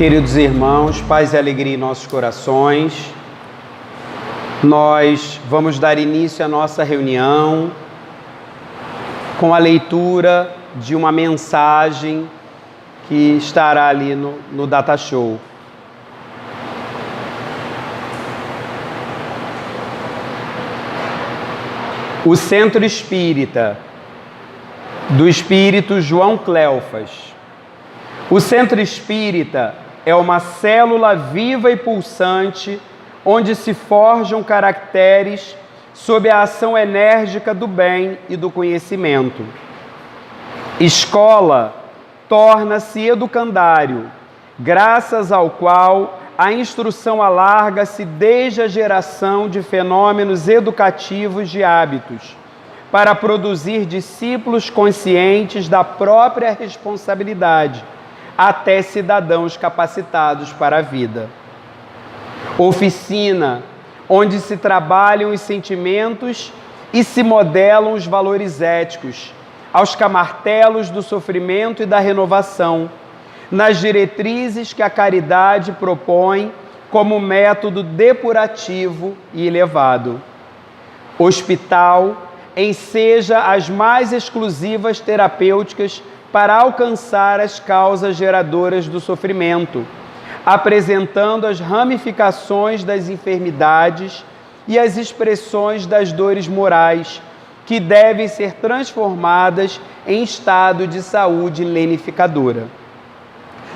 Queridos irmãos, paz e alegria em nossos corações. Nós vamos dar início à nossa reunião com a leitura de uma mensagem que estará ali no Data Show. O Centro Espírita, do Espírito João Cleofas. O Centro Espírita é uma célula viva e pulsante onde se forjam caracteres sob a ação enérgica do bem e do conhecimento. Escola torna-se educandário, graças ao qual a instrução alarga-se desde a geração de fenômenos educativos de hábitos, para produzir discípulos conscientes da própria responsabilidade, até cidadãos capacitados para a vida. Oficina, onde se trabalham os sentimentos e se modelam os valores éticos, aos camartelos do sofrimento e da renovação, nas diretrizes que a caridade propõe como método depurativo e elevado. Hospital, enseja as mais exclusivas terapêuticas para alcançar as causas geradoras do sofrimento, apresentando as ramificações das enfermidades e as expressões das dores morais, que devem ser transformadas em estado de saúde lenificadora.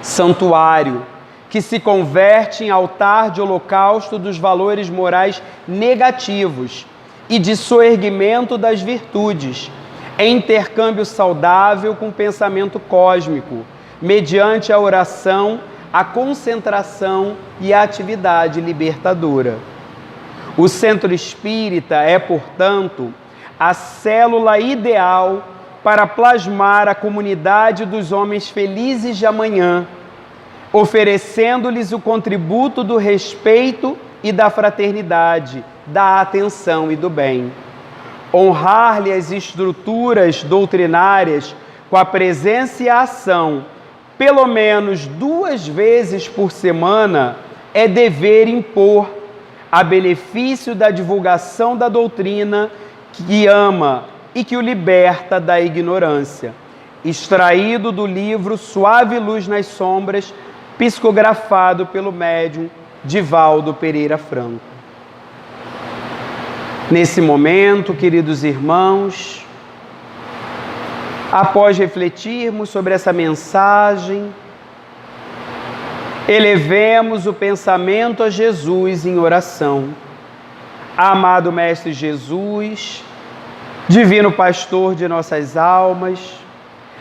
Santuário, que se converte em altar de holocausto dos valores morais negativos e de soerguimento das virtudes, em intercâmbio saudável com o pensamento cósmico, mediante a oração, a concentração e a atividade libertadora. O Centro Espírita é, portanto, a célula ideal para plasmar a comunidade dos homens felizes de amanhã, oferecendo-lhes o contributo do respeito e da fraternidade, da atenção e do bem. Honrar-lhe as estruturas doutrinárias com a presença e a ação, pelo menos 2 vezes por semana, é dever impor, a benefício da divulgação da doutrina que ama e que o liberta da ignorância. Extraído do livro Suave Luz nas Sombras, psicografado pelo médium Divaldo Pereira Franco. Nesse momento, queridos irmãos, após refletirmos sobre essa mensagem, elevemos o pensamento a Jesus em oração. Amado Mestre Jesus, Divino Pastor de nossas almas,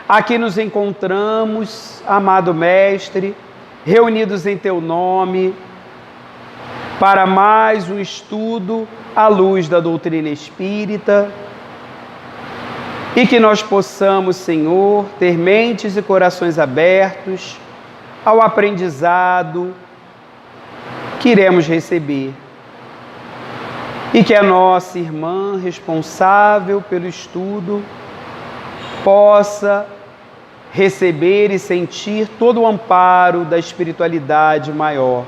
aqui nos encontramos, amado Mestre, reunidos em Teu nome, para mais um estudo à luz da doutrina espírita, e que nós possamos, Senhor, ter mentes e corações abertos ao aprendizado que iremos receber. E que a nossa irmã responsável pelo estudo possa receber e sentir todo o amparo da espiritualidade maior,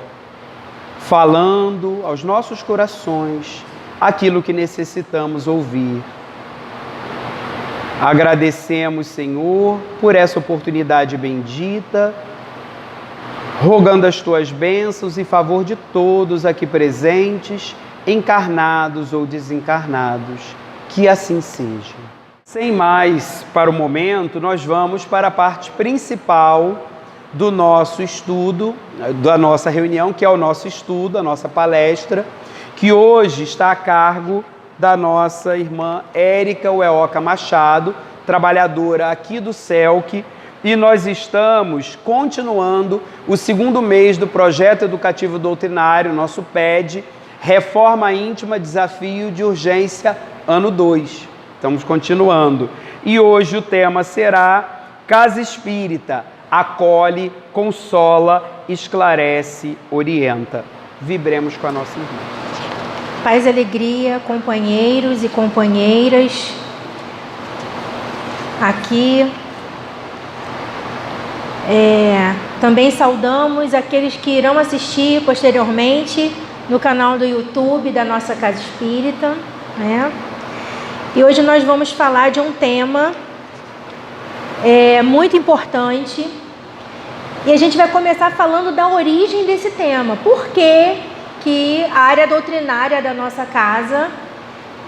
falando aos nossos corações aquilo que necessitamos ouvir. Agradecemos, Senhor, por essa oportunidade bendita, rogando as Tuas bênçãos em favor de todos aqui presentes, encarnados ou desencarnados. Que assim seja. Sem mais, para o momento, nós vamos para a parte principal do nosso estudo, da nossa reunião, que é o nosso estudo, a nossa palestra, que hoje está a cargo da nossa irmã Érica Ueoca Machado, trabalhadora aqui do CELC, e nós estamos continuando o 2º mês do Projeto Educativo Doutrinário, nosso PED, Reforma Íntima, Desafio de Urgência, ano 2. Estamos continuando. E hoje o tema será Casa Espírita, acolhe, consola, esclarece, orienta. Vibremos com a nossa irmã. Paz e alegria, companheiros e companheiras. Aqui Também saudamos aqueles que irão assistir posteriormente no canal do YouTube da nossa Casa Espírita, né? E hoje nós vamos falar de um tema muito importante. E a gente vai começar falando da origem desse tema. Por que a área doutrinária da nossa casa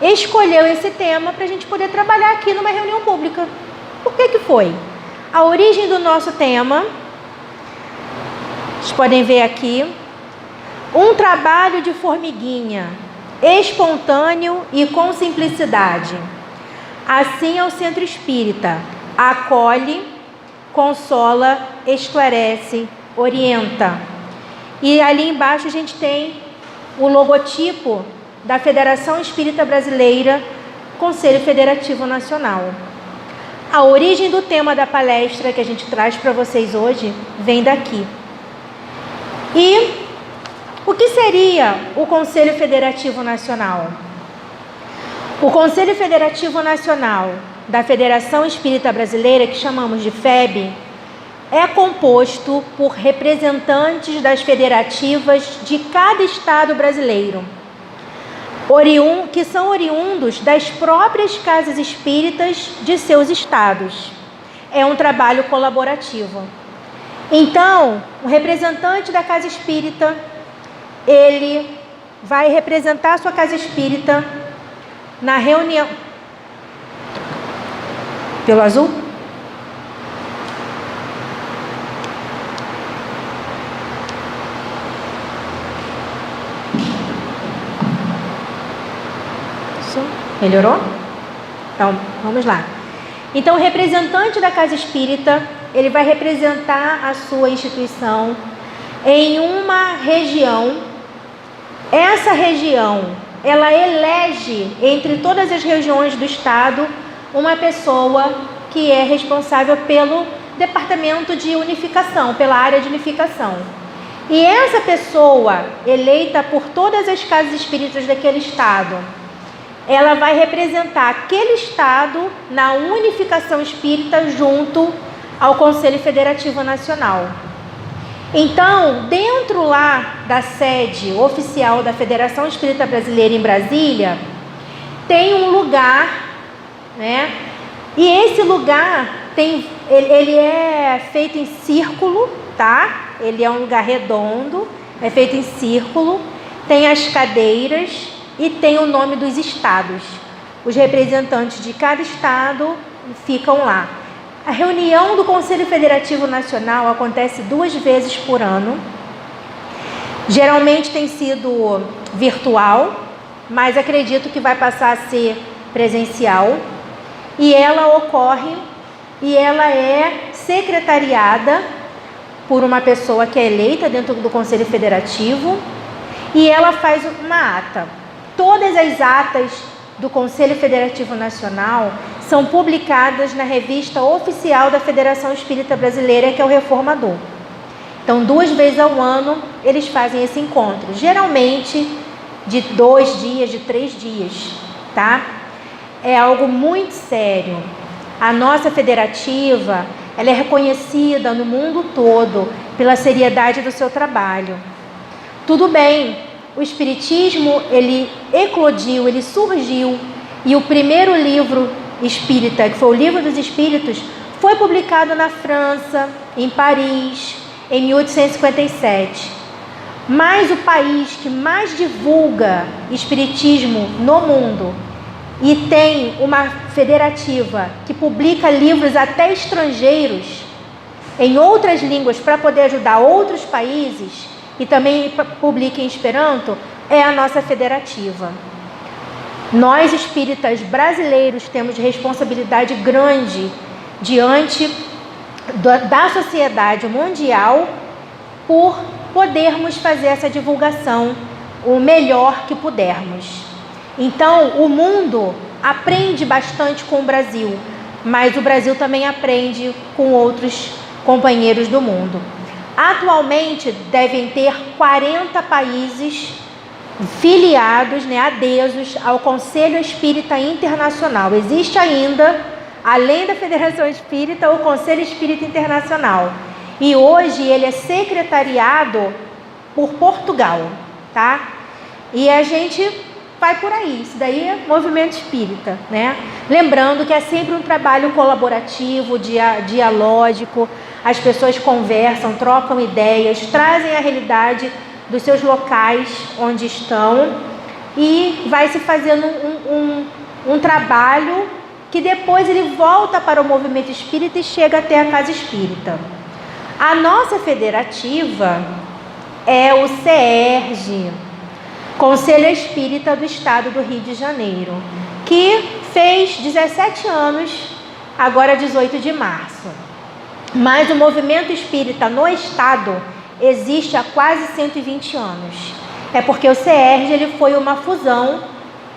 escolheu esse tema para a gente poder trabalhar aqui numa reunião pública? Por que foi? A origem do nosso tema, vocês podem ver aqui, um trabalho de formiguinha, espontâneo e com simplicidade. Assim é o Centro Espírita, acolhe, consola, esclarece, orienta. E ali embaixo a gente tem o logotipo da Federação Espírita Brasileira, Conselho Federativo Nacional. A origem do tema da palestra que a gente traz para vocês hoje vem daqui. E o que seria o Conselho Federativo Nacional? O Conselho Federativo Nacional da Federação Espírita Brasileira, que chamamos de FEB, é composto por representantes das federativas de cada estado brasileiro, que são oriundos das próprias casas espíritas de seus estados. É um trabalho colaborativo. Então, o representante da casa espírita, ele vai representar a sua casa espírita na reunião. Pelo azul? Isso. Melhorou? Então, vamos lá. Então, o representante da casa espírita, ele vai representar a sua instituição em uma região. Essa região, ela elege entre todas as regiões do estado uma pessoa que é responsável pelo departamento de unificação, pela área de unificação. E essa pessoa, eleita por todas as casas espíritas daquele estado, ela vai representar aquele estado na unificação espírita junto ao Conselho Federativo Nacional. Então, dentro lá da sede oficial da Federação Espírita Brasileira em Brasília, tem um lugar, né? E esse lugar ele é feito em círculo, tá? Ele é um lugar redondo, é feito em círculo, tem as cadeiras e tem o nome dos estados. Os representantes de cada estado ficam lá. A reunião do Conselho Federativo Nacional acontece 2 vezes por ano. Geralmente tem sido virtual, mas acredito que vai passar a ser presencial. E ela ocorre e ela é secretariada por uma pessoa que é eleita dentro do Conselho Federativo e ela faz uma ata. Todas as atas do Conselho Federativo Nacional são publicadas na revista oficial da Federação Espírita Brasileira, que é o Reformador. Então, 2 vezes ao ano, eles fazem esse encontro. Geralmente, de 2 dias, de 3 dias, tá? É algo muito sério. A nossa federativa, ela é reconhecida no mundo todo pela seriedade do seu trabalho. Tudo bem, o Espiritismo, ele eclodiu, ele surgiu, e o primeiro livro espírita, que foi o Livro dos Espíritos, foi publicado na França, em Paris, em 1857. Mas o país que mais divulga espiritismo no mundo e tem uma federativa que publica livros até estrangeiros em outras línguas para poder ajudar outros países e também publica em Esperanto, é a nossa federativa. Nós, espíritas brasileiros, temos responsabilidade grande diante da sociedade mundial por podermos fazer essa divulgação o melhor que pudermos. Então, o mundo aprende bastante com o Brasil, mas o Brasil também aprende com outros companheiros do mundo. Atualmente, devem ter 40 países filiados, adesos ao Conselho Espírita Internacional. Existe ainda, além da Federação Espírita, o Conselho Espírita Internacional. E hoje ele é secretariado por Portugal, tá? E a gente vai por aí, isso daí é movimento espírita, né? Lembrando que é sempre um trabalho colaborativo, dialógico, as pessoas conversam, trocam ideias, trazem a realidade dos seus locais onde estão e vai se fazendo um trabalho que depois ele volta para o movimento espírita e chega até a casa espírita. A nossa federativa é o CERJ, Conselho Espírita do Estado do Rio de Janeiro, que fez 17 anos, agora 18 de março. Mas o movimento espírita no Estado existe há quase 120 anos. É porque o CERJ ele foi uma fusão,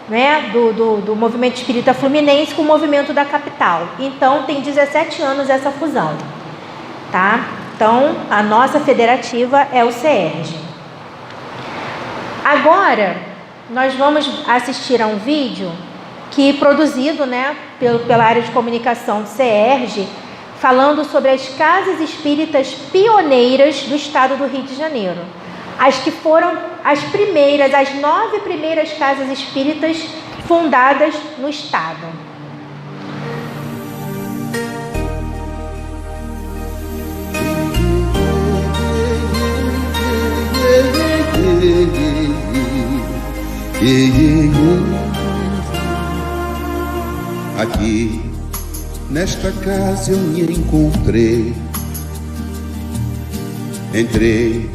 né, do movimento espírita fluminense com o movimento da capital. Então tem 17 anos essa fusão, tá? Então a nossa federativa é o CERJ. Agora nós vamos assistir a um vídeo que produzido, né, pela área de comunicação do CERJ, falando sobre as casas espíritas pioneiras do estado do Rio de Janeiro. As que foram as 9 primeiras casas espíritas fundadas no estado. Aqui, nesta casa eu me encontrei. Entrei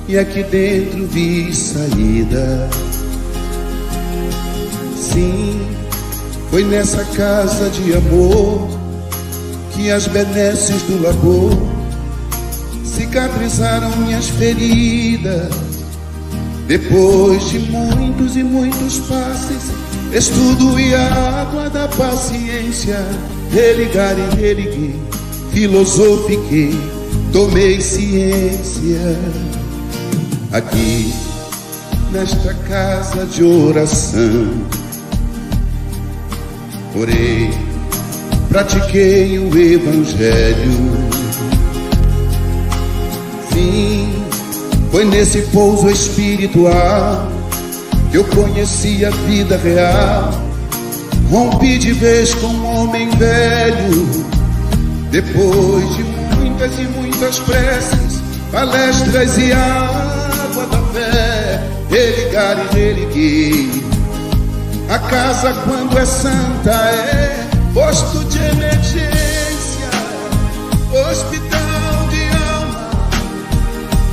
e aqui dentro vi saída. Sim, foi nessa casa de amor que as benesses do labor cicatrizaram minhas feridas. Depois de muitos e muitos passes, estudo e a água da paciência, religar e religuei, filosofiquei, tomei ciência. Aqui, nesta casa de oração, orei, pratiquei o evangelho. Sim, foi nesse pouso espiritual que eu conheci a vida real. Rompi de vez com um homem velho. Depois de muitas e muitas preces, palestras e água da fé, religar e religuei. A casa quando é santa é posto de emergência, hospital de alma,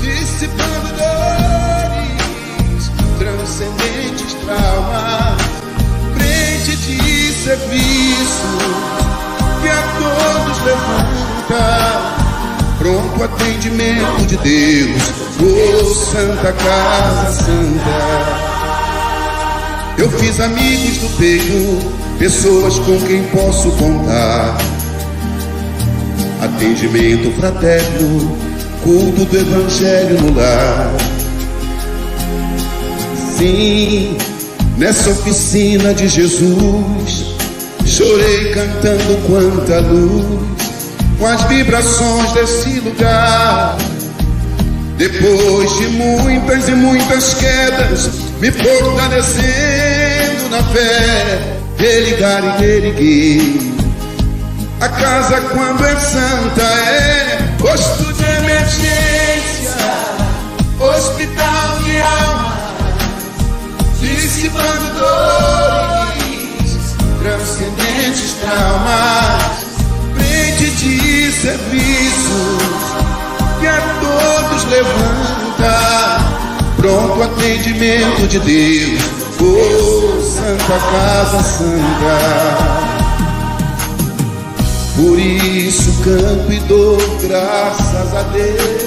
dissipando dores, transcendentes traumas, frente de serviço que a todos levanta, pronto atendimento de Deus, oh Santa Casa Santa. Eu fiz amigos do peito, pessoas com quem posso contar, atendimento fraterno, culto do evangelho no lar. Sim, nessa oficina de Jesus, chorei cantando quanta luz, com as vibrações desse lugar. Depois de muitas e muitas quedas, me fortalecendo na fé, religar e reerguer. A casa quando é santa é posto de emergência, hospital de alma, dissipando dores, transcendentes traumas, frente de serviços que a todos levanta, pronto atendimento de Deus, oh Santa Casa Santa. Por isso canto e dou graças a Deus,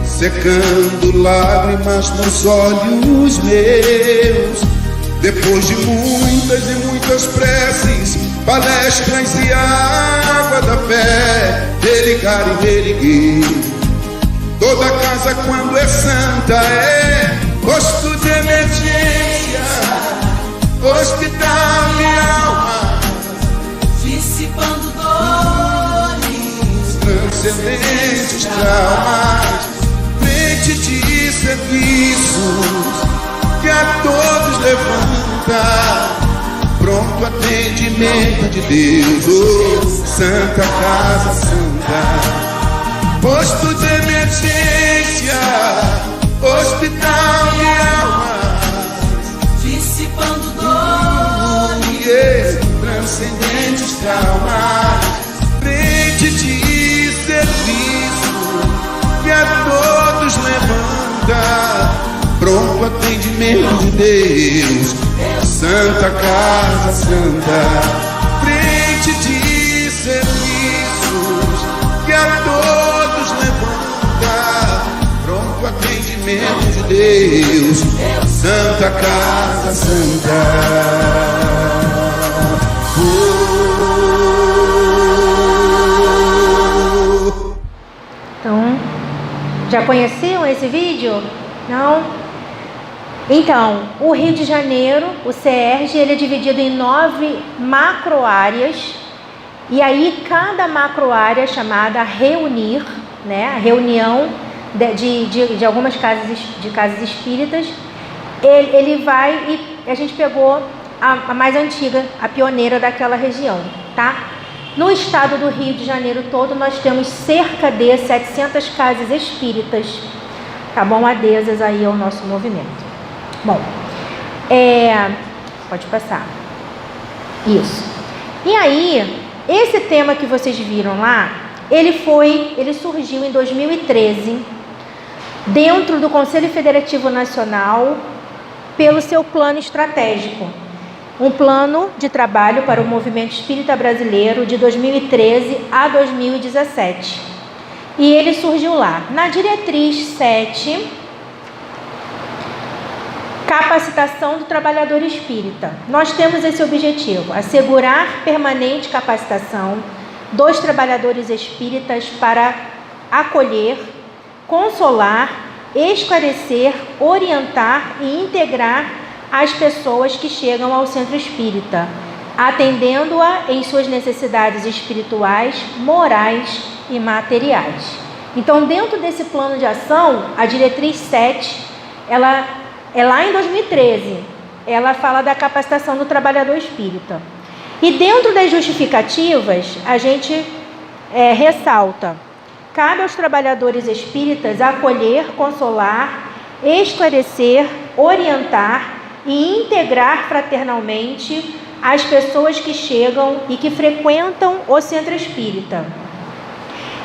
secando lágrimas nos olhos meus. Depois de muitas e muitas preces, palestras e água da fé, religar e reerguer. Toda casa quando é santa é posto de emergência, hospital de alma, dissipando dores, transcendentes traumas, frente de serviços que a todos levanta, pronto atendimento de Deus, oh, Santa Casa Santa, posto de emergência, hospital de almas, dissipando dor, transcendentes traumas, frente de serviço que a todos levanta, pronto atendimento de Deus, Santa Casa Santa, frente de serviços que a todos levanta, pronto atendimento de Deus, Santa Casa Santa. Então, já conheciam esse vídeo? Não? Então, o Rio de Janeiro, o CERJ, ele é dividido em 9 macro-áreas, e aí cada macro-área é chamada reunir, né? A reunião de algumas casas espíritas, ele vai, e a gente pegou a mais antiga, a pioneira daquela região, tá? No estado do Rio de Janeiro todo, nós temos cerca de 700 casas espíritas, tá bom? Adesas aí ao nosso movimento. Bom, pode passar. Isso. E aí, esse tema que vocês viram lá, ele surgiu em 2013, dentro do Conselho Federativo Nacional, pelo seu plano estratégico. Um plano de trabalho para o movimento espírita brasileiro de 2013 a 2017. E ele surgiu lá, na diretriz 7, capacitação do trabalhador espírita. Nós temos esse objetivo, assegurar permanente capacitação dos trabalhadores espíritas para acolher, consolar, esclarecer, orientar e integrar as pessoas que chegam ao centro espírita, atendendo-a em suas necessidades espirituais, morais e materiais. Então, dentro desse plano de ação, a diretriz 7, ela é lá em 2013, ela fala da capacitação do trabalhador espírita. E dentro das justificativas, a gente ressalta: cabe aos trabalhadores espíritas acolher, consolar, esclarecer, orientar e integrar fraternalmente as pessoas que chegam e que frequentam o centro espírita.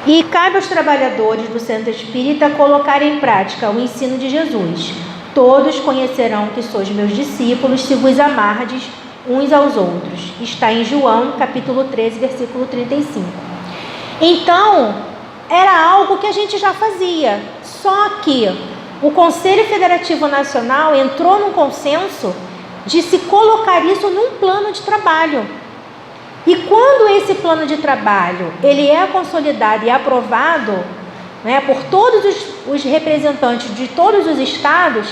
E cabe aos trabalhadores do centro espírita colocar em prática o ensino de Jesus. Todos conhecerão que sois meus discípulos se vos amardes uns aos outros. Está em João, capítulo 13, versículo 35. Então, era algo que a gente já fazia, só que o Conselho Federativo Nacional entrou num consenso de se colocar isso num plano de trabalho. E quando esse plano de trabalho ele é consolidado e aprovado, né, por todos os representantes de todos os estados,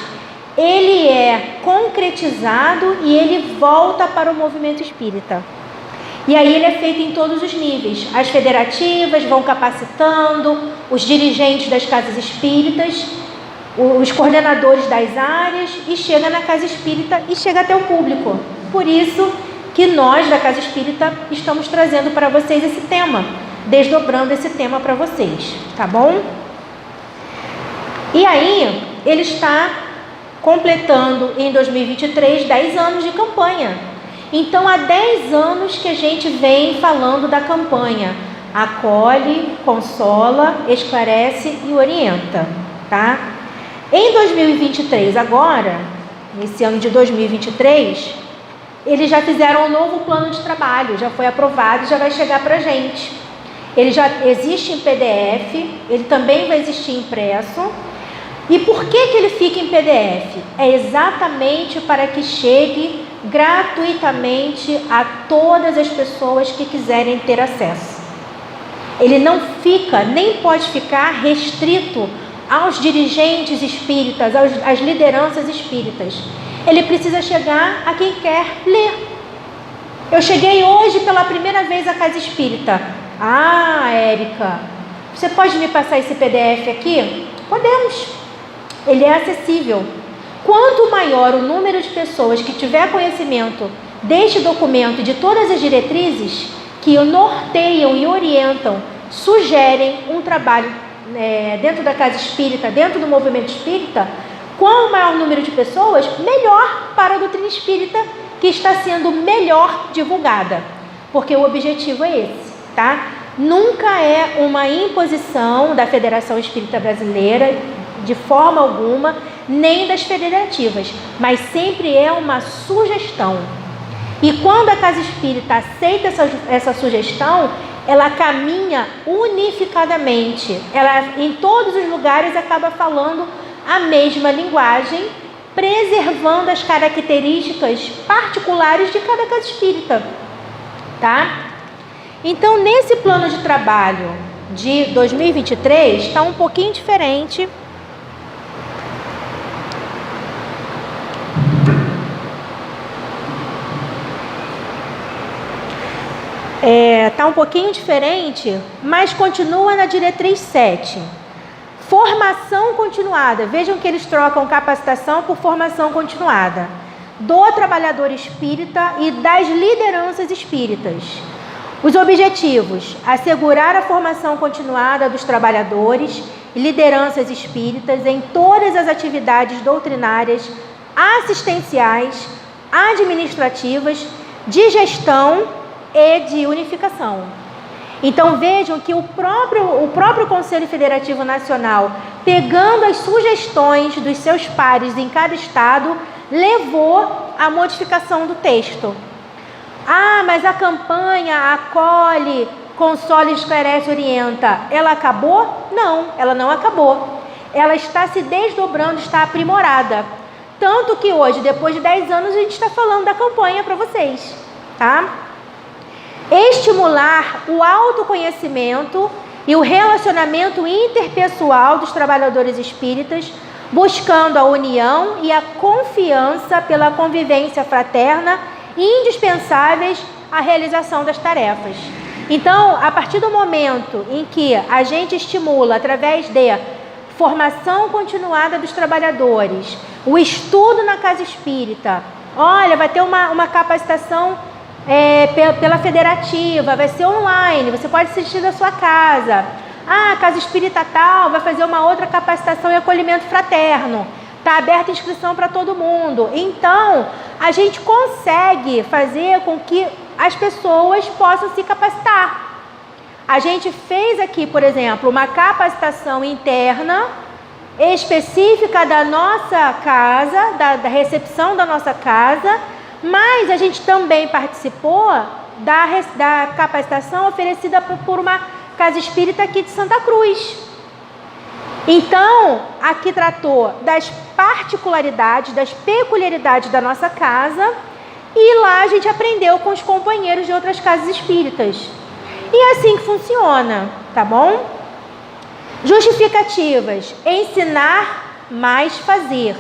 ele é concretizado e ele volta para o movimento espírita. E aí ele é feito em todos os níveis. As federativas vão capacitando, os dirigentes das casas espíritas, os coordenadores das áreas, e chega na casa espírita e chega até o público. Por isso que nós da Casa Espírita estamos trazendo para vocês esse tema, desdobrando esse tema para vocês, tá bom? E aí, ele está completando em 2023 10 anos de campanha. Então, há 10 anos que a gente vem falando da campanha acolhe, consola, esclarece e orienta, tá? Em 2023, agora, nesse ano de 2023, eles já fizeram um novo plano de trabalho, já foi aprovado e já vai chegar para a gente. Ele já existe em PDF, ele também vai existir impresso. E por que ele fica em PDF? É exatamente para que chegue gratuitamente a todas as pessoas que quiserem ter acesso. Ele não fica, nem pode ficar restrito aos dirigentes espíritas, às lideranças espíritas. Ele precisa chegar a quem quer ler. Eu cheguei hoje pela primeira vez à Casa Espírita. Ah, Érica, Você pode me passar esse PDF aqui? Podemos. Ele é acessível. Quanto maior o número de pessoas que tiver conhecimento deste documento e de todas as diretrizes que norteiam e orientam, sugerem um trabalho dentro da casa espírita, dentro do movimento espírita, quanto maior o número de pessoas, melhor para a doutrina espírita que está sendo melhor divulgada. Porque o objetivo é esse, tá? Nunca é uma imposição da Federação Espírita Brasileira, de forma alguma, nem das federativas, mas sempre é uma sugestão. E quando a Casa Espírita aceita essa sugestão, ela caminha unificadamente. Ela, em todos os lugares, acaba falando a mesma linguagem, preservando as características particulares de cada Casa Espírita, tá? Então, nesse plano de trabalho de 2023, está um pouquinho diferente. Está um pouquinho diferente, mas continua na diretriz 7. Formação continuada. Vejam que eles trocam capacitação por formação continuada. Do trabalhador espírita e das lideranças espíritas. Os objetivos: assegurar a formação continuada dos trabalhadores e lideranças espíritas em todas as atividades doutrinárias, assistenciais, administrativas, de gestão e de unificação. Então vejam que o próprio Conselho Federativo Nacional, pegando as sugestões dos seus pares em cada estado, levou à modificação do texto. Ah, mas a campanha acolhe, console, esclarece, orienta, ela acabou? Não, ela não acabou. Ela está se desdobrando, está aprimorada. Tanto que hoje, depois de 10 anos, a gente está falando da campanha para vocês, tá? Estimular o autoconhecimento e o relacionamento interpessoal dos trabalhadores espíritas, buscando a união e a confiança pela convivência fraterna, indispensáveis à realização das tarefas. Então, a partir do momento em que a gente estimula, através de formação continuada dos trabalhadores, o estudo na casa espírita, olha, vai ter uma capacitação pela federativa, vai ser online, você pode assistir da sua casa. Ah, a casa espírita tal vai fazer uma outra capacitação e acolhimento fraterno. Está aberta a inscrição para todo mundo. Então, a gente consegue fazer com que as pessoas possam se capacitar. A gente fez aqui, por exemplo, uma capacitação interna específica da nossa casa, da recepção da nossa casa, mas a gente também participou da capacitação oferecida por uma casa espírita aqui de Santa Cruz. Então, aqui tratou das particularidades, das peculiaridades da nossa casa, e lá a gente aprendeu com os companheiros de outras casas espíritas. E é assim que funciona, tá bom? Justificativas: ensinar mais fazer,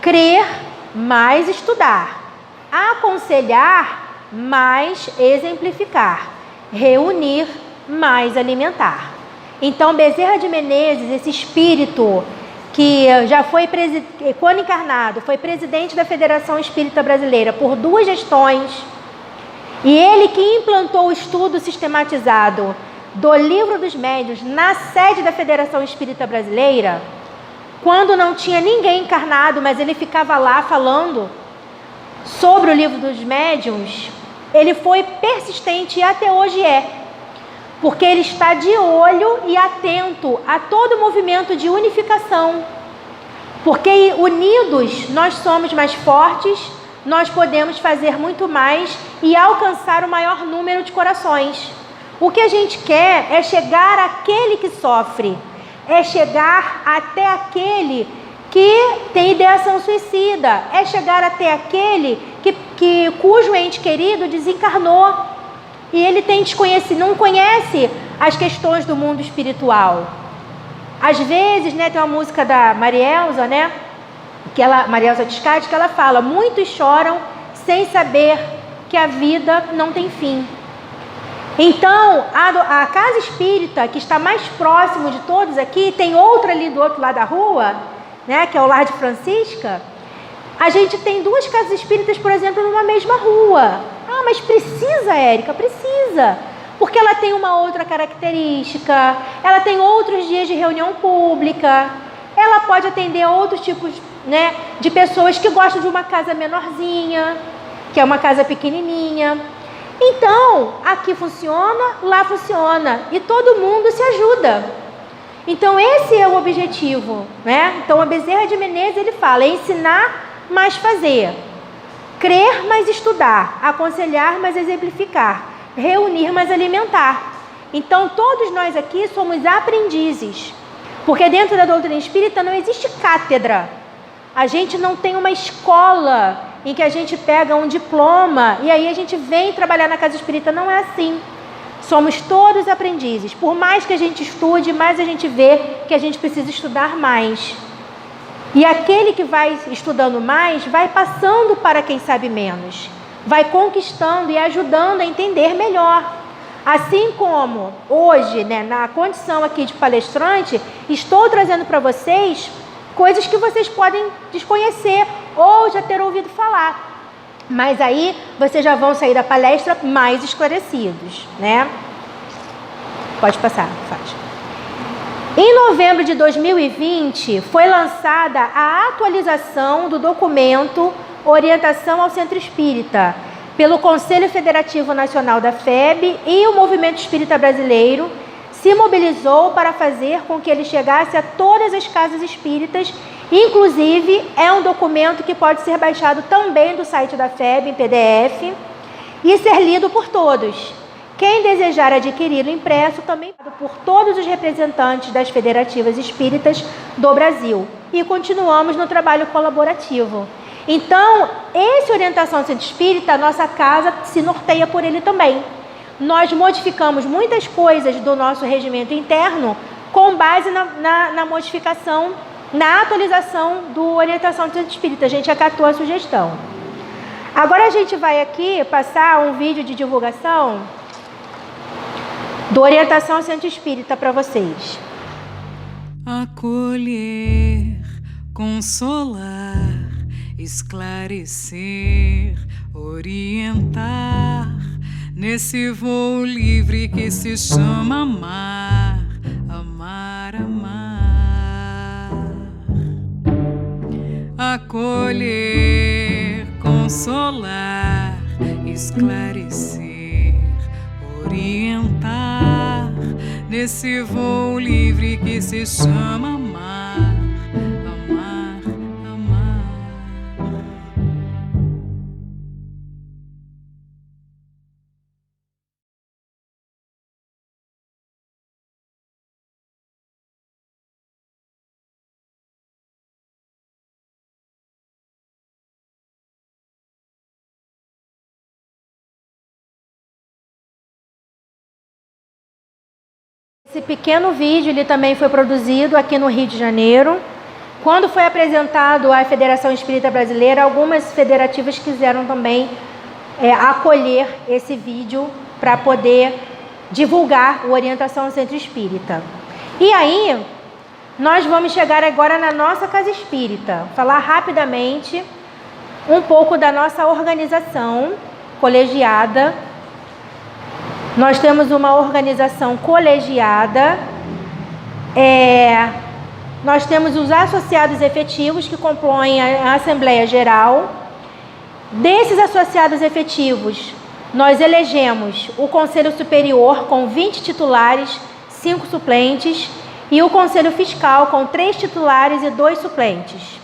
crer mais estudar, aconselhar mais exemplificar, reunir mais alimentar. Então, Bezerra de Menezes, esse espírito que já foi, quando encarnado, foi presidente da Federação Espírita Brasileira por 2 gestões, e ele que implantou o estudo sistematizado do Livro dos Médiuns na sede da Federação Espírita Brasileira, quando não tinha ninguém encarnado, mas ele ficava lá falando sobre o Livro dos Médiuns, ele foi persistente e até hoje porque ele está de olho e atento a todo movimento de unificação, porque unidos nós somos mais fortes, nós podemos fazer muito mais e alcançar o maior número de corações. O que a gente quer é chegar àquele que sofre, é chegar até aquele que tem ideação suicida, é chegar até aquele cujo ente querido desencarnou e ele não conhece as questões do mundo espiritual. Às vezes, tem uma música da Marielza, Marielza Tiscati, que ela fala: muitos choram sem saber que a vida não tem fim. Então, a casa espírita, que está mais próximo de todos aqui, tem outra ali do outro lado da rua, né, que é o Lar de Francisca. A gente tem 2 casas espíritas, por exemplo, numa mesma rua. Ah, mas precisa, Érica? Precisa. Porque ela tem uma outra característica, ela tem outros dias de reunião pública, ela pode atender outros tipos, né, de pessoas que gostam de uma casa menorzinha, que é uma casa pequenininha. Então, aqui funciona, lá funciona, e todo mundo se ajuda. Então, esse é o objetivo, né? Então, a Bezerra de Menezes, ele fala, é ensinar, mas fazer. Crer, mas estudar. Aconselhar, mas exemplificar. Reunir, mas alimentar. Então, todos nós aqui somos aprendizes. Porque dentro da doutrina espírita não existe cátedra. A gente não tem uma escola em que a gente pega um diploma e aí a gente vem trabalhar na casa espírita. Não é assim. Somos todos aprendizes. Por mais que a gente estude, mais a gente vê que a gente precisa estudar mais. E aquele que vai estudando mais, vai passando para quem sabe menos. Vai conquistando e ajudando a entender melhor. Assim como hoje, né, na condição aqui de palestrante, estou trazendo para vocês coisas que vocês podem desconhecer ou já ter ouvido falar. Mas aí vocês já vão sair da palestra mais esclarecidos, né? Pode passar, faz. Em novembro de 2020, foi lançada a atualização do documento Orientação ao Centro Espírita, pelo Conselho Federativo Nacional da FEB, e o Movimento Espírita Brasileiro se mobilizou para fazer com que ele chegasse a todas as casas espíritas. Inclusive, é um documento que pode ser baixado também do site da FEB, em PDF, e ser lido por todos. Quem desejar adquirir o impresso também por todos os representantes das federativas espíritas do Brasil. E continuamos no trabalho colaborativo. Então, esse Orientação ao Centro Espírita, a nossa casa se norteia por ele também. Nós modificamos muitas coisas do nosso regimento interno com base na modificação, na atualização do Orientação ao Centro Espírita. A gente acatou a sugestão. Agora a gente vai aqui passar um vídeo de divulgação do Orientação ao Centro Espírita para vocês. Acolher, consolar, esclarecer, orientar, nesse voo livre que se chama amar, amar, amar. Acolher, consolar, esclarecer, orientar, nesse voo livre que se chama amar, amar, amar. Esse pequeno vídeo ele também foi produzido aqui no Rio de Janeiro. Quando foi apresentado à Federação Espírita Brasileira, algumas federativas quiseram também acolher esse vídeo para poder divulgar o Orientação ao Centro Espírita. E aí, nós vamos chegar agora na nossa casa espírita, falar rapidamente um pouco da nossa organização colegiada. Nós temos uma organização colegiada, nós temos os associados efetivos que compõem a Assembleia Geral. Desses associados efetivos, nós elegemos o Conselho Superior com 20 titulares, 5 suplentes, e o Conselho Fiscal com 3 titulares e 2 suplentes.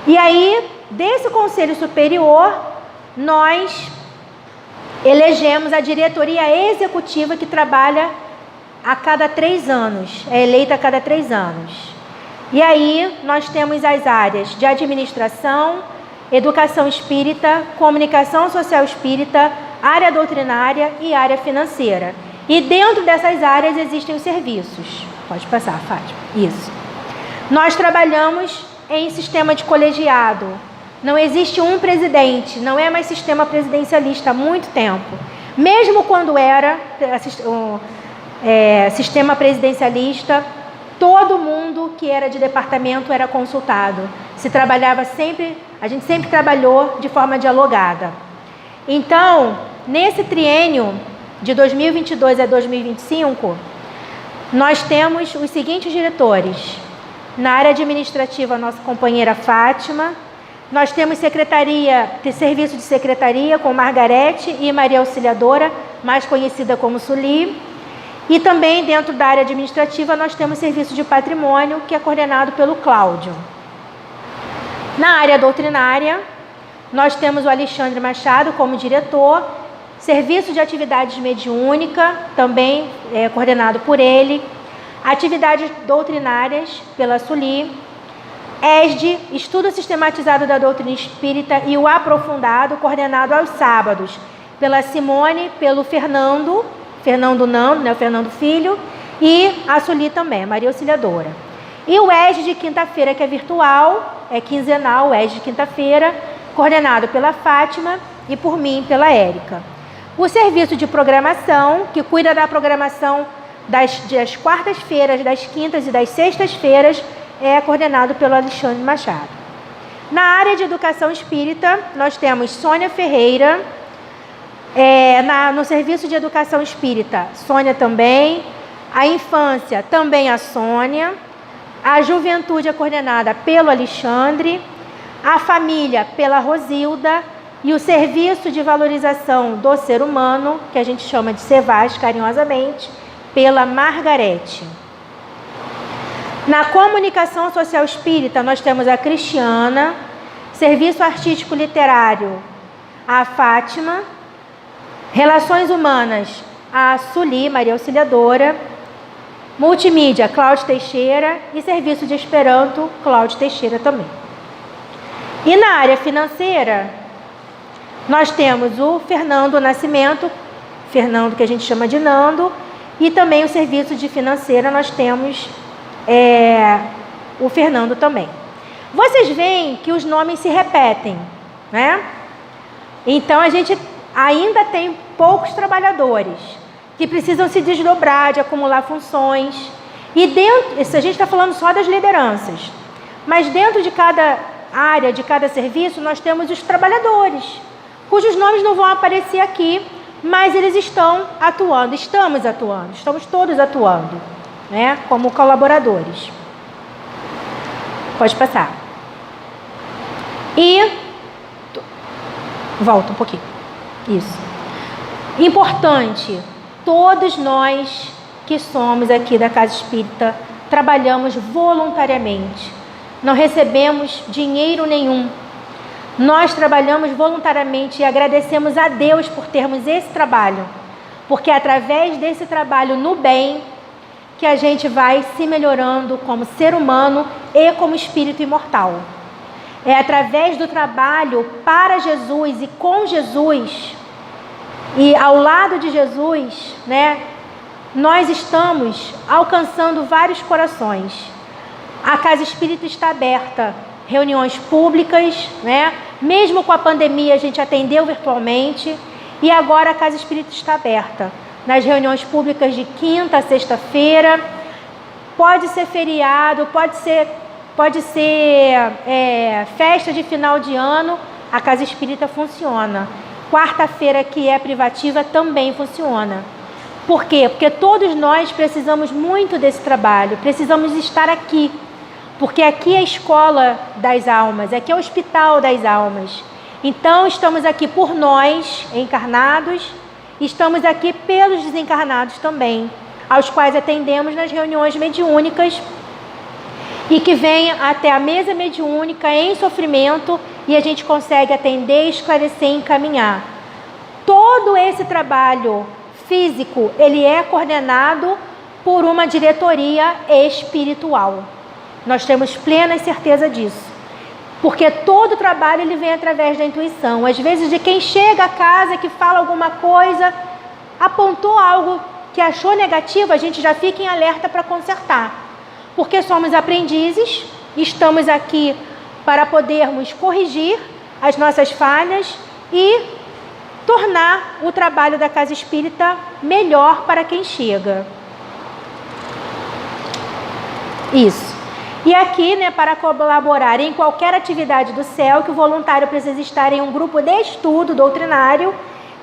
E aí, desse Conselho Superior, nós elegemos a diretoria executiva que trabalha a cada 3 anos, é eleita a cada 3 anos. E aí nós temos as áreas de administração, educação espírita, comunicação social espírita, área doutrinária e área financeira. E dentro dessas áreas existem os serviços. Pode passar, Fátima. Isso. Nós trabalhamos em sistema de colegiado. Não existe um presidente, não é mais sistema presidencialista há muito tempo. Mesmo quando era sistema presidencialista, todo mundo que era de departamento era consultado. Se trabalhava sempre, a gente sempre trabalhou de forma dialogada. Então, nesse triênio de 2022 a 2025, nós temos os seguintes diretores. Na área administrativa, a nossa companheira Fátima. Nós temos serviço de secretaria com Margarete e Maria Auxiliadora, mais conhecida como Suli. E também dentro da área administrativa nós temos serviço de patrimônio, que é coordenado pelo Cláudio. Na área doutrinária, nós temos o Alexandre Machado como diretor, serviço de atividades mediúnica, também coordenado por ele, atividades doutrinárias pela Suli, ESD, estudo sistematizado da doutrina espírita e o aprofundado, coordenado aos sábados, pela Simone, pelo Fernando Nando, né, o Fernando Filho, e a Suli também, Maria Auxiliadora. E o ESD de quinta-feira, que é virtual, é quinzenal, o ESD de quinta-feira, coordenado pela Fátima e por mim, pela Érica. O serviço de programação, que cuida da programação das quartas-feiras, das quintas e das sextas-feiras, é coordenado pelo Alexandre Machado. Na área de educação espírita, nós temos Sônia Ferreira, no serviço de educação espírita, Sônia também, a infância também a Sônia, a juventude é coordenada pelo Alexandre, a família pela Rosilda e o serviço de valorização do ser humano, que a gente chama de SEVAS carinhosamente, pela Margarete. Na comunicação social espírita, nós temos a Cristiana, serviço artístico literário, a Fátima, relações humanas, a Suli, Maria Auxiliadora, multimídia, Cláudio Teixeira e serviço de Esperanto, Cláudio Teixeira também. E na área financeira, nós temos o Fernando Nascimento, Fernando que a gente chama de Nando, e também o serviço de financeira nós temos o Fernando também. Vocês veem que os nomes se repetem, né? Então a gente ainda tem poucos trabalhadores que precisam se desdobrar, de acumular funções. E isso a gente está falando só das lideranças. Mas dentro de cada área, de cada serviço, nós temos os trabalhadores, cujos nomes não vão aparecer aqui, mas eles estão atuando, estamos todos atuando, né, como colaboradores. Pode passar. E volta um pouquinho. Isso. Importante, todos nós que somos aqui da Casa Espírita trabalhamos voluntariamente. Não recebemos dinheiro nenhum. Nós trabalhamos voluntariamente e agradecemos a Deus por termos esse trabalho, porque é através desse trabalho no bem que a gente vai se melhorando como ser humano e como espírito imortal. É através do trabalho para Jesus e com Jesus e ao lado de Jesus, né, nós estamos alcançando vários corações. A Casa Espírita está aberta, reuniões públicas, né? Mesmo com a pandemia a gente atendeu virtualmente e agora a Casa Espírita está aberta nas reuniões públicas de quinta a sexta-feira. Pode ser feriado, pode ser festa de final de ano, a Casa Espírita funciona. Quarta-feira, que é privativa, também funciona. Por quê? Porque todos nós precisamos muito desse trabalho, precisamos estar aqui. Porque aqui é a escola das almas, aqui é o hospital das almas. Então, estamos aqui por nós, encarnados, estamos aqui pelos desencarnados também, aos quais atendemos nas reuniões mediúnicas e que vêm até a mesa mediúnica em sofrimento e a gente consegue atender, esclarecer e encaminhar. Todo esse trabalho físico, ele é coordenado por uma diretoria espiritual. Nós temos plena certeza disso. Porque todo trabalho ele vem através da intuição. Às vezes de quem chega a casa, que fala alguma coisa, apontou algo que achou negativo, a gente já fica em alerta para consertar. Porque somos aprendizes, estamos aqui para podermos corrigir as nossas falhas e tornar o trabalho da casa espírita melhor para quem chega. Isso. E aqui, né, para colaborar em qualquer atividade do CELC, o voluntário precisa estar em um grupo de estudo doutrinário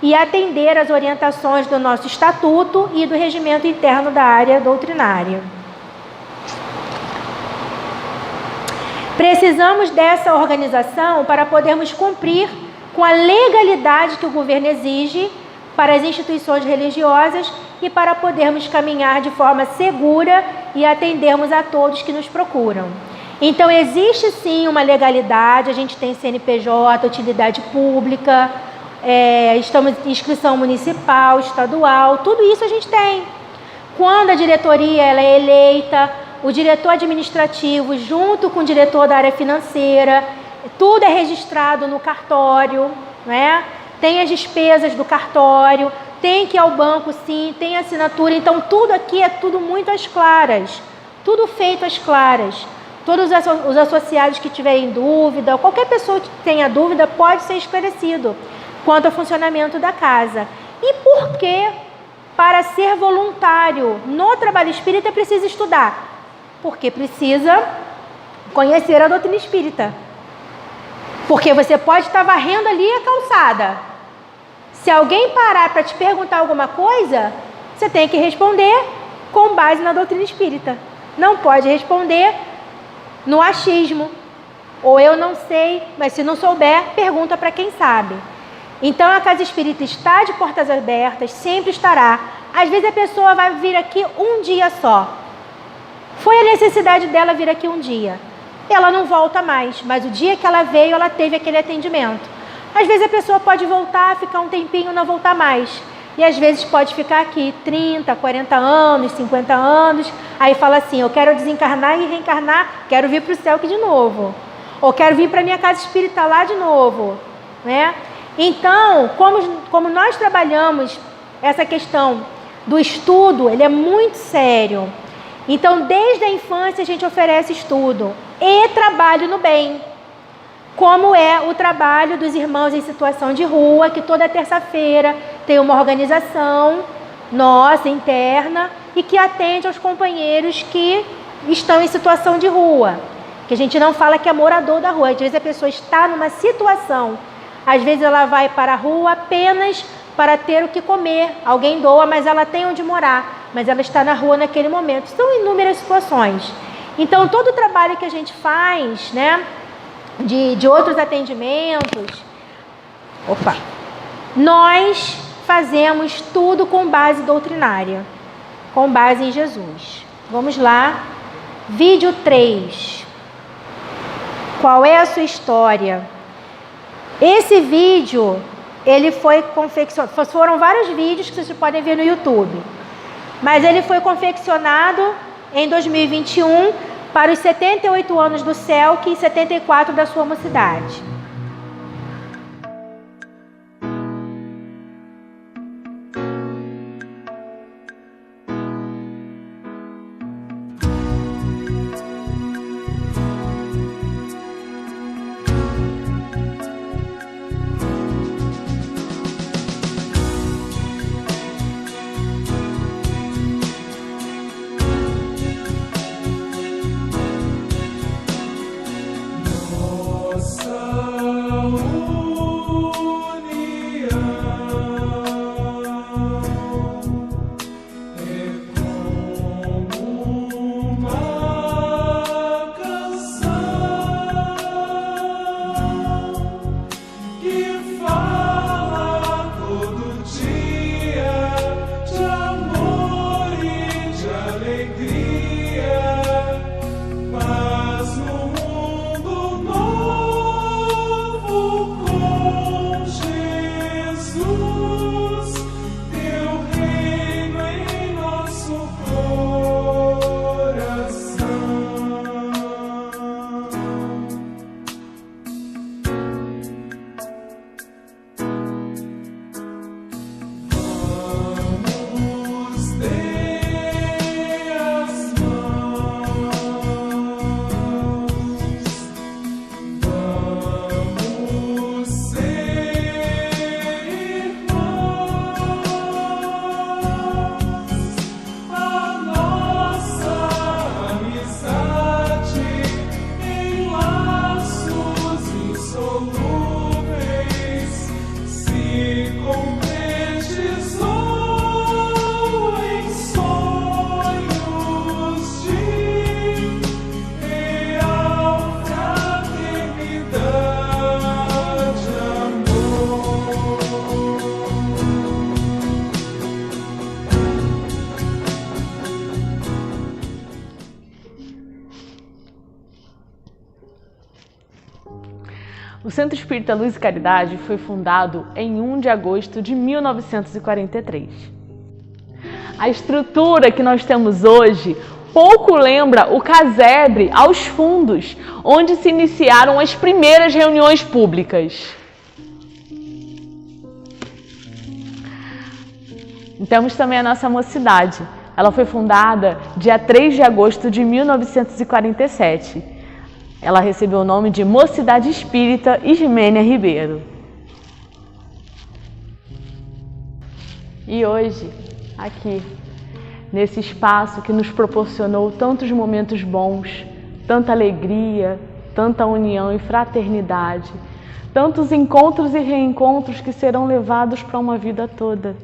e atender às orientações do nosso estatuto e do regimento interno da área doutrinária. Precisamos dessa organização para podermos cumprir com a legalidade que o governo exige para as instituições religiosas e para podermos caminhar de forma segura e atendermos a todos que nos procuram. Então, existe sim uma legalidade, a gente tem CNPJ, utilidade pública, estamos em inscrição municipal, estadual, tudo isso a gente tem. Quando a diretoria ela é eleita, o diretor administrativo, junto com o diretor da área financeira, tudo é registrado no cartório, né? Tem as despesas do cartório, tem que ir ao banco sim, tem assinatura, então tudo aqui é tudo muito às claras, tudo feito às claras. Todos os associados que tiverem dúvida, qualquer pessoa que tenha dúvida pode ser esclarecido quanto ao funcionamento da casa. E por que, para ser voluntário no trabalho espírita, precisa estudar? Porque precisa conhecer a doutrina espírita. Porque você pode estar varrendo ali a calçada. Se alguém parar para te perguntar alguma coisa, você tem que responder com base na doutrina espírita. Não pode responder no achismo. Ou eu não sei, mas se não souber, pergunta para quem sabe. Então a casa espírita está de portas abertas, sempre estará. Às vezes a pessoa vai vir aqui um dia só. Foi a necessidade dela vir aqui um dia. Ela não volta mais, mas o dia que ela veio, ela teve aquele atendimento. Às vezes a pessoa pode voltar, ficar um tempinho e não voltar mais. E às vezes pode ficar aqui 30, 40 anos, 50 anos. Aí fala assim, eu quero desencarnar e reencarnar, quero vir para o céu aqui de novo. Ou quero vir para a minha casa espírita lá de novo. Né? Então, como nós trabalhamos essa questão do estudo, ele é muito sério. Então, desde a infância, a gente oferece estudo e trabalho no bem, como é o trabalho dos irmãos em situação de rua, que toda terça-feira tem uma organização nossa, interna, e que atende aos companheiros que estão em situação de rua. Que a gente não fala que é morador da rua, às vezes a pessoa está numa situação, às vezes ela vai para a rua apenas para ter o que comer, alguém doa, mas ela tem onde morar, mas ela está na rua naquele momento. São inúmeras situações. Então, todo o trabalho que a gente faz, né, de outros atendimentos, nós fazemos tudo com base doutrinária, com base em Jesus. Vamos lá, vídeo 3. Qual é a sua história? Esse vídeo, ele foi confeccionado, foram vários vídeos que vocês podem ver no YouTube, mas ele foi confeccionado em 2021 para os 78 anos do CELC e 74 da sua mocidade. Paz no mundo novo. O Centro Espírita Luz e Caridade foi fundado em 1 de agosto de 1943. A estrutura que nós temos hoje pouco lembra o casebre aos fundos, onde se iniciaram as primeiras reuniões públicas. Temos também a nossa mocidade. Ela foi fundada dia 3 de agosto de 1947. Ela recebeu o nome de Mocidade Espírita Ismênia Ribeiro. E hoje, aqui, nesse espaço que nos proporcionou tantos momentos bons, tanta alegria, tanta união e fraternidade, tantos encontros e reencontros que serão levados para uma vida toda.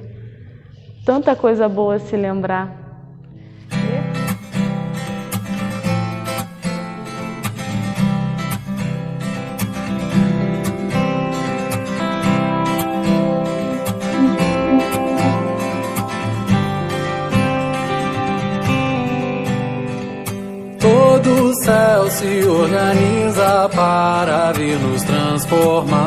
Tanta coisa boa a se lembrar. Todo o céu se organiza para vir nos transformar.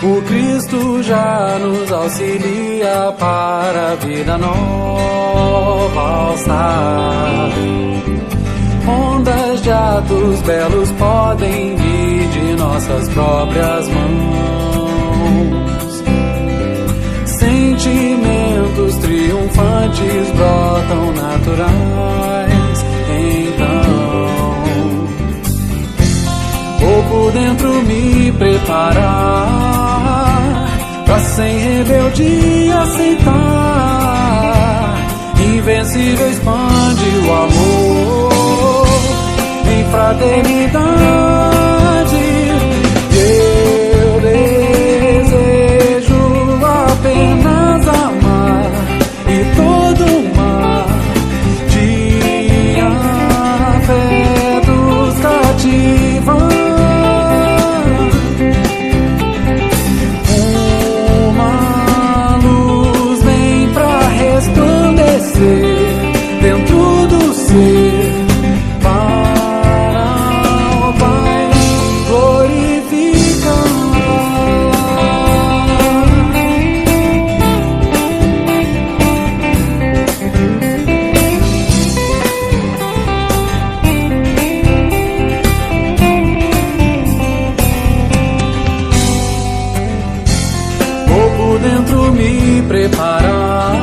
O Cristo já nos auxilia para a vida nova alçar. Ondas de atos belos podem vir de nossas próprias mãos. Sentimentos triunfantes brotam naturais, então vou por dentro me preparar pra sem rebeldia aceitar. Invencível expande o amor em fraternidade. Eu desejo apenas amar e todo mar de afetos cativar. Uma luz vem pra resplandecer dentro do ser para o Pai glorificar. Vou por dentro me preparar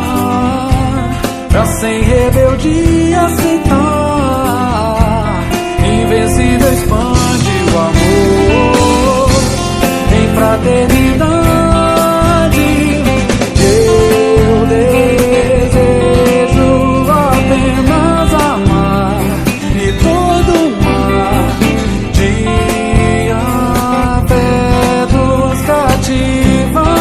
pra sem rebeldia aceitar. Invencível expande o amor em fraternidade. Eu desejo apenas amar e todo mar de afetos cativar.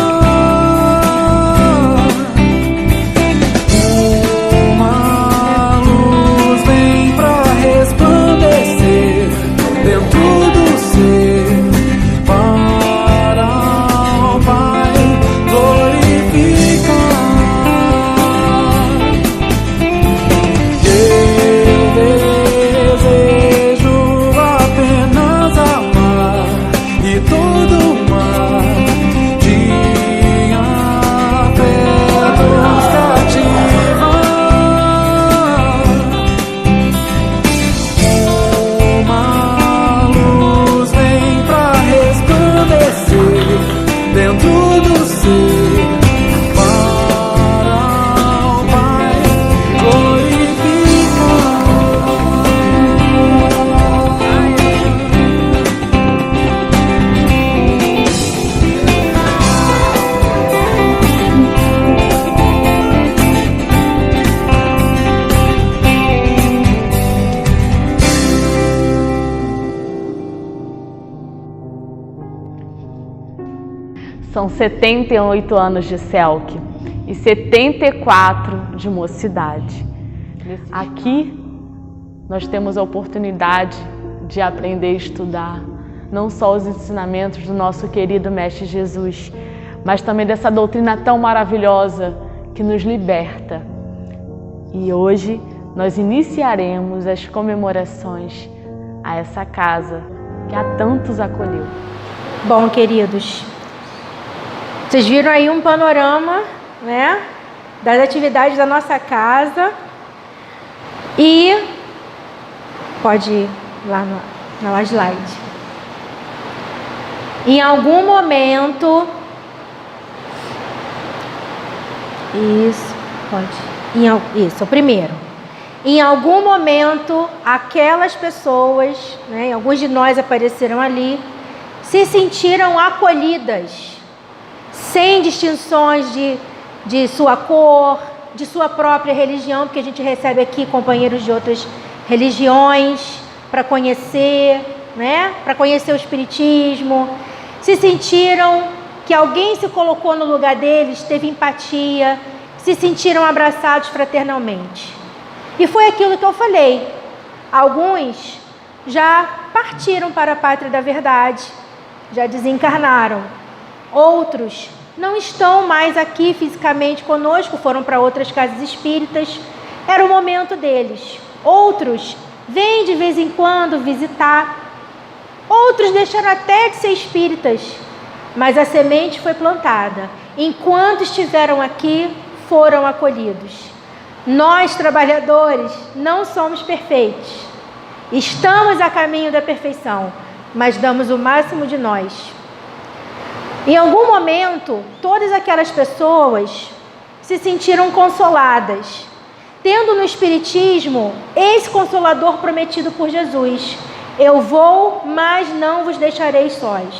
São 78 anos de CELC e 74 de mocidade. Aqui nós temos a oportunidade de aprender e estudar não só os ensinamentos do nosso querido Mestre Jesus, mas também dessa doutrina tão maravilhosa que nos liberta. E hoje nós iniciaremos as comemorações a essa casa que a tantos acolheu. Bom, queridos, vocês viram aí um panorama, né, das atividades da nossa casa. E pode ir lá na slide. Em algum momento, isso, pode. Isso, o primeiro. Em algum momento, aquelas pessoas, né, alguns de nós apareceram ali, se sentiram acolhidas, sem distinções de sua cor, de sua própria religião, porque a gente recebe aqui companheiros de outras religiões para conhecer, né? Para conhecer o Espiritismo. Se sentiram que alguém se colocou no lugar deles, teve empatia, se sentiram abraçados fraternalmente. E foi aquilo que eu falei. Alguns já partiram para a pátria da verdade, já desencarnaram. Outros não estão mais aqui fisicamente conosco, foram para outras casas espíritas, era o momento deles. Outros vêm de vez em quando visitar, outros deixaram até de ser espíritas, mas a semente foi plantada. Enquanto estiveram aqui, foram acolhidos. Nós, trabalhadores, não somos perfeitos, estamos a caminho da perfeição, mas damos o máximo de nós. Em algum momento, todas aquelas pessoas se sentiram consoladas, tendo no Espiritismo esse Consolador prometido por Jesus: eu vou, mas não vos deixarei sós.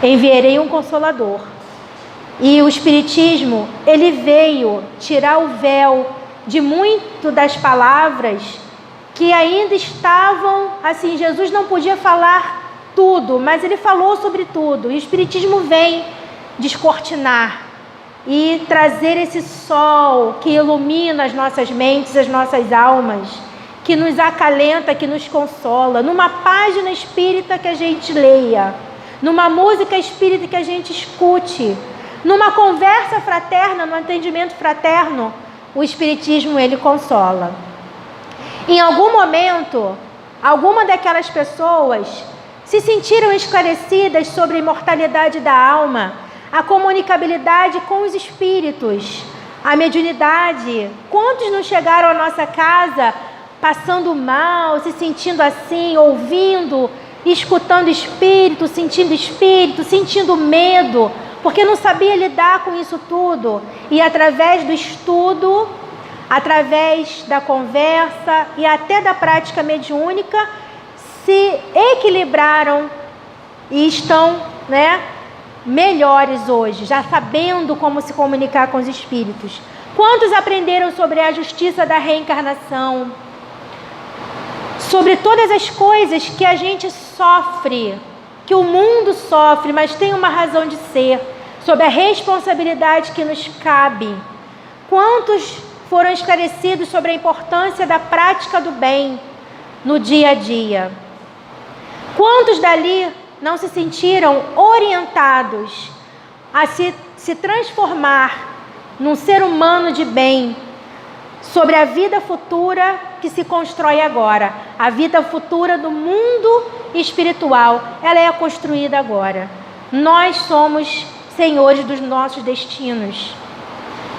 Enviarei um Consolador. E o Espiritismo, ele veio tirar o véu de muito das palavras que ainda estavam, assim, Jesus não podia falar tudo, mas ele falou sobre tudo. E o Espiritismo vem descortinar e trazer esse sol que ilumina as nossas mentes, as nossas almas, que nos acalenta, que nos consola. Numa página espírita que a gente leia, numa música espírita que a gente escute, numa conversa fraterna, no atendimento fraterno, o Espiritismo, ele consola. Em algum momento, alguma daquelas pessoas se sentiram esclarecidas sobre a imortalidade da alma, a comunicabilidade com os espíritos, a mediunidade. Quantos não chegaram à nossa casa passando mal, se sentindo assim, ouvindo, escutando espírito, sentindo medo, porque não sabia lidar com isso tudo. E através do estudo, através da conversa e até da prática mediúnica, se equilibraram e estão, né, melhores hoje, já sabendo como se comunicar com os espíritos. Quantos aprenderam sobre a justiça da reencarnação, sobre todas as coisas que a gente sofre, que o mundo sofre, mas tem uma razão de ser, sobre a responsabilidade que nos cabe? Quantos foram esclarecidos sobre a importância da prática do bem no dia a dia? Quantos dali não se sentiram orientados a se transformar num ser humano de bem, sobre a vida futura que se constrói agora? A vida futura do mundo espiritual, ela é construída agora. Nós somos senhores dos nossos destinos.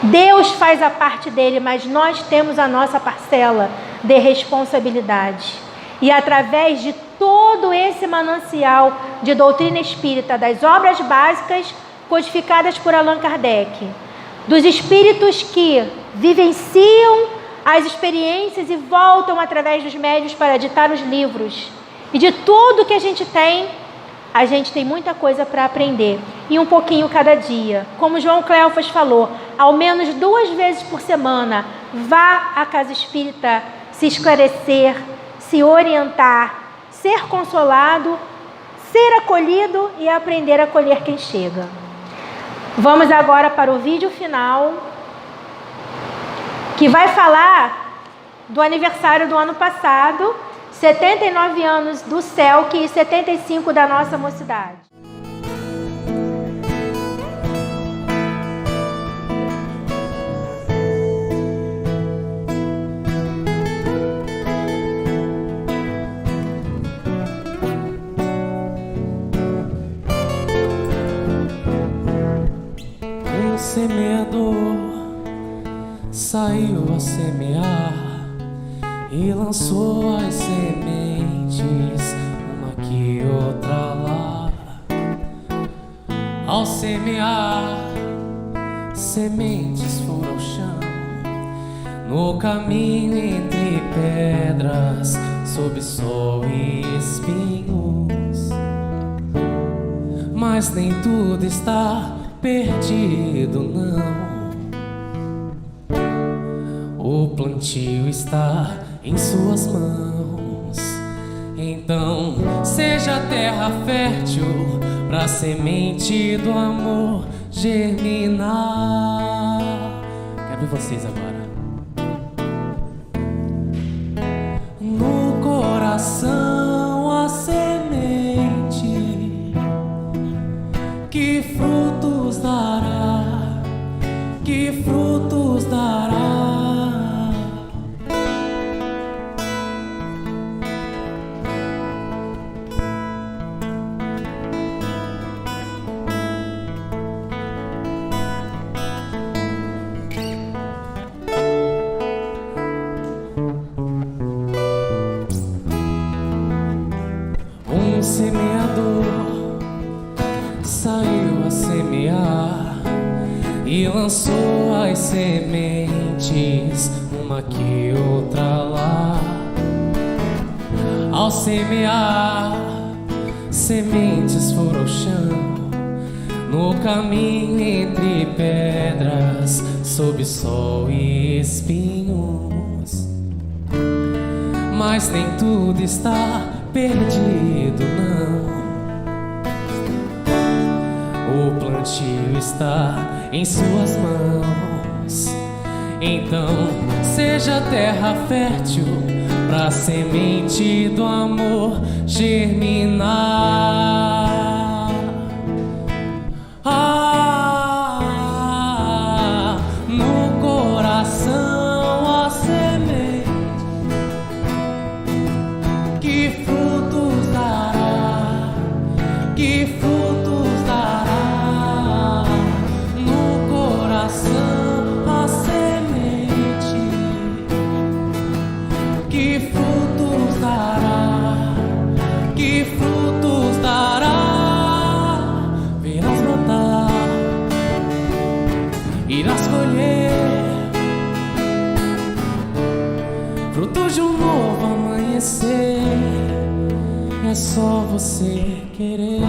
Deus faz a parte dele, mas nós temos a nossa parcela de responsabilidade. E através de todo esse manancial de doutrina espírita, das obras básicas codificadas por Allan Kardec, dos espíritos que vivenciam as experiências e voltam através dos médiuns para ditar os livros, e de tudo que a gente tem muita coisa para aprender, e um pouquinho cada dia. Como João Cleofas falou, ao menos 2 vezes por semana, vá à casa espírita se esclarecer, se orientar, ser consolado, ser acolhido e aprender a acolher quem chega. Vamos agora para o vídeo final, que vai falar do aniversário do ano passado, 79 anos do CELC e 75 da nossa mocidade. semeador saiu a semear e lançou as sementes, uma aqui, outra lá. Ao semear, sementes foram ao chão, no caminho entre pedras, sob sol e espinhos. Mas nem tudo está perdido, não. O plantio está em suas mãos. Então seja a terra fértil pra semente do amor germinar. Quero ver vocês agora. No coração a semente que frutos dará, que frutos dará. Um semeador saiu a semear e lançou as sementes, uma aqui, outra lá. Ao semear, sementes foram ao chão, no caminho entre pedras, sob sol e espinhos. Mas nem tudo está perdido, não. O plantio está em suas mãos. Então seja a terra fértil pra semente do amor germinar. No coração a semente que frutos dará, que frutos dará. No coração a semente que frutos dará, que frutos dará. Verás brotar, irás colher frutos de um novo amanhecer. É só você querer.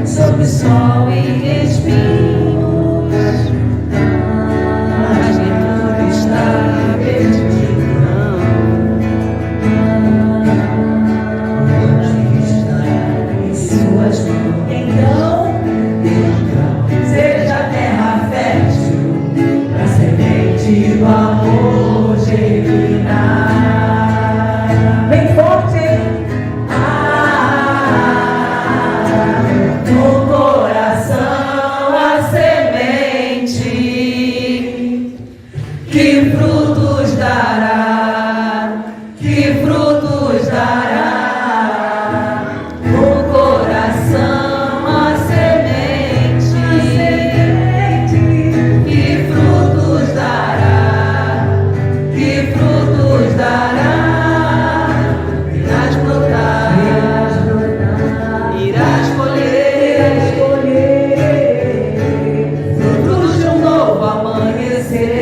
Sob sol e espinhos, mas nem tudo está perdido, não. Está em suas mãos. Então, seja a terra fértil pra semente do amor germinar. Bem forte. Que frutos dará, que frutos dará. No coração a semente, que frutos dará, que frutos dará. Irás brotar, irás colher, frutos de um novo amanhecer.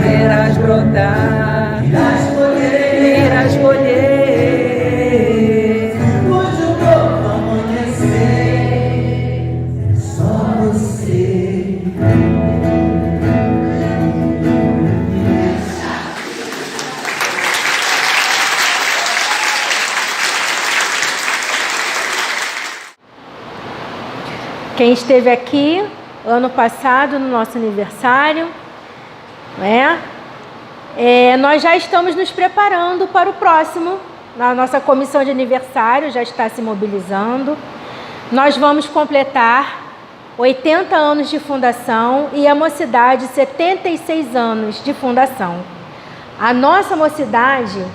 Verás brotar, irás colher, frutos de um novo amanhecer. É só você. quem esteve aqui ano passado no nosso aniversário, nós já estamos nos preparando para o próximo. A nossa comissão de aniversário já está se mobilizando. Nós vamos completar 80 anos de fundação e a mocidade 76 anos de fundação. A nossa mocidade,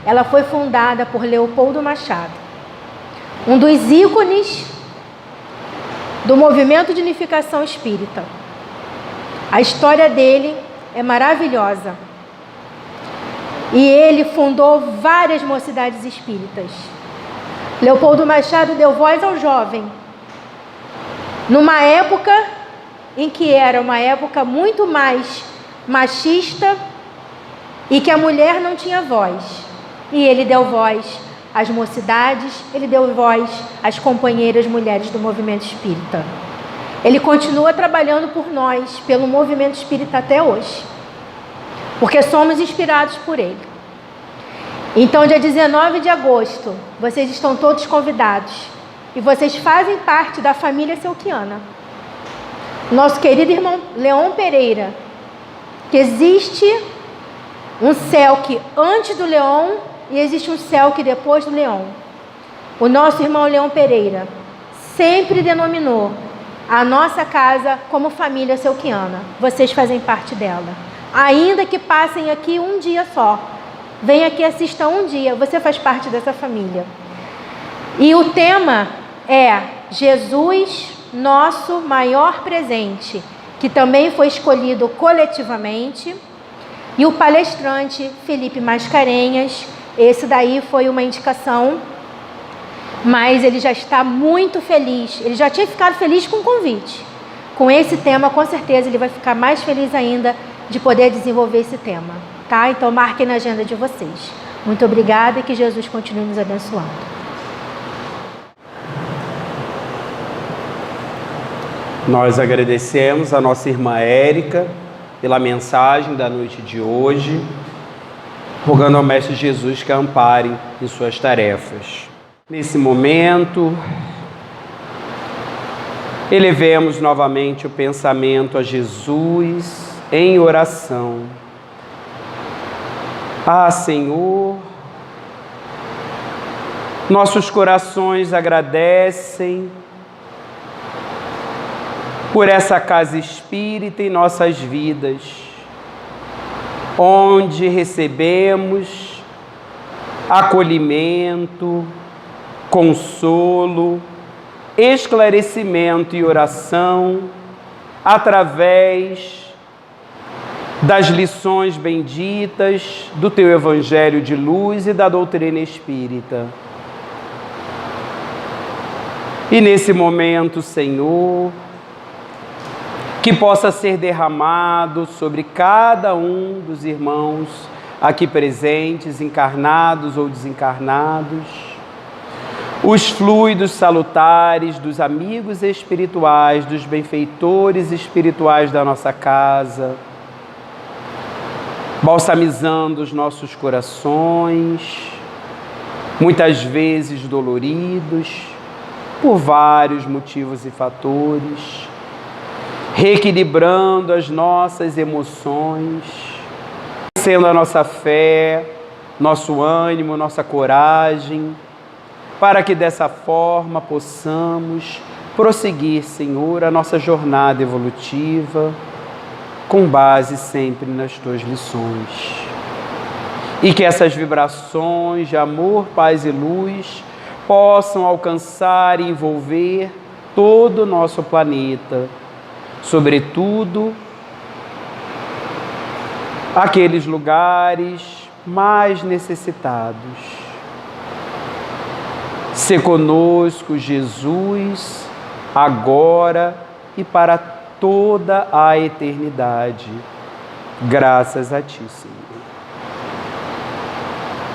ela foi fundada por Leopoldo Machado, um dos ícones do movimento de unificação espírita. A história dele é maravilhosa. E ele fundou várias mocidades espíritas. Leopoldo Machado deu voz ao jovem, numa época em que era uma época muito mais machista e que a mulher não tinha voz. E ele deu voz às mocidades, ele deu voz às companheiras mulheres do movimento espírita. Ele continua trabalhando por nós, pelo movimento espírita até hoje, porque somos inspirados por ele. Então, dia 19 de agosto, vocês estão todos convidados e vocês fazem parte da família selquiana. Nosso querido irmão Leon Pereira, que existe um Selk antes do Leon e existe um Selk depois do Leon. O nosso irmão Leon Pereira sempre denominou a nossa casa como família selquiana. Vocês fazem parte dela. Ainda que passem aqui um dia só, venha aqui, assistam um dia, você faz parte dessa família. E o tema é Jesus, nosso maior presente, que também foi escolhido coletivamente. E o palestrante Felipe Mascarenhas, esse daí foi uma indicação, mas ele já está muito feliz. Ele já tinha ficado feliz com o convite. Com esse tema, com certeza, ele vai ficar mais feliz ainda de poder desenvolver esse tema. Tá? Então, marquem na agenda de vocês. Muito obrigada e que Jesus continue nos abençoando. Nós agradecemos a nossa irmã Érica pela mensagem da noite de hoje, rogando ao Mestre Jesus que a ampare em suas tarefas. Nesse momento, elevemos novamente o pensamento a Jesus em oração. Ah, Senhor, nossos corações agradecem por essa casa espírita em nossas vidas, onde recebemos acolhimento, consolo, esclarecimento e oração através das lições benditas do Teu Evangelho de luz e da doutrina espírita. E nesse momento, Senhor, que possa ser derramado sobre cada um dos irmãos aqui presentes, encarnados ou desencarnados, os fluidos salutares dos amigos espirituais, dos benfeitores espirituais da nossa casa, balsamizando os nossos corações, muitas vezes doloridos, por vários motivos e fatores, reequilibrando as nossas emoções, sendo a nossa fé, nosso ânimo, nossa coragem, para que dessa forma possamos prosseguir, Senhor, a nossa jornada evolutiva, com base sempre nas Tuas lições. E que essas vibrações de amor, paz e luz possam alcançar e envolver todo o nosso planeta, sobretudo aqueles lugares mais necessitados. Se conosco, Jesus, agora e para toda a eternidade. Graças a Ti, Senhor.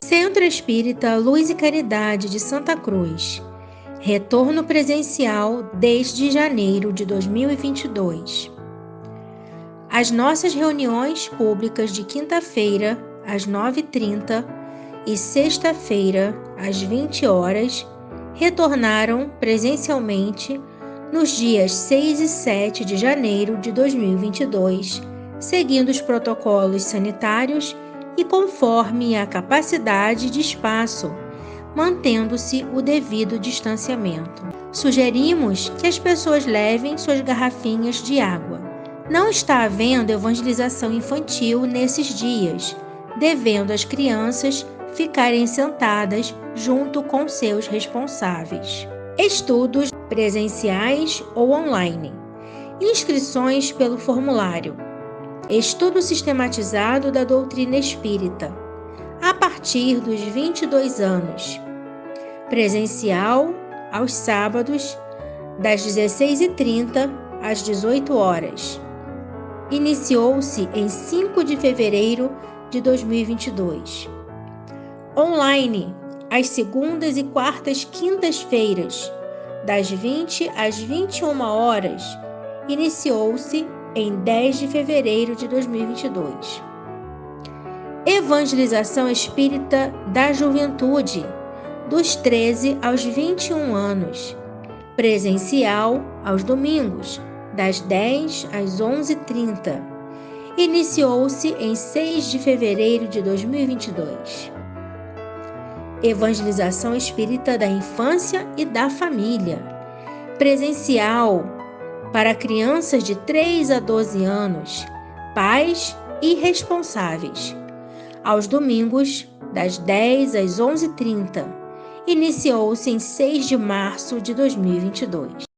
Centro Espírita Luz e Caridade de Santa Cruz. Retorno presencial desde janeiro de 2022. As nossas reuniões públicas de quinta-feira, às 9h30 e sexta-feira, às 20 horas, retornaram presencialmente nos dias 6 e 7 de janeiro de 2022, seguindo os protocolos sanitários e conforme a capacidade de espaço, mantendo-se o devido distanciamento. Sugerimos que as pessoas levem suas garrafinhas de água. Não está havendo evangelização infantil nesses dias, devendo as crianças ficarem sentadas junto com seus responsáveis. Estudos presenciais ou online. Inscrições pelo formulário. Estudo sistematizado da doutrina espírita. A partir dos 22 anos. Presencial aos sábados, das 16h30 às 18 horas. Iniciou-se em 5 de fevereiro de 2022. Online, às segundas e quartas quintas-feiras, das 20 às 21 horas, iniciou-se em 10 de fevereiro de 2022. Evangelização espírita da juventude, dos 13 aos 21 anos, presencial aos domingos, das 10 às 11h30. Iniciou-se em 6 de fevereiro de 2022. Evangelização espírita da infância e da família, presencial para crianças de 3 a 12 anos, pais e responsáveis, aos domingos, das 10 às 11h30. Iniciou-se em 6 de março de 2022.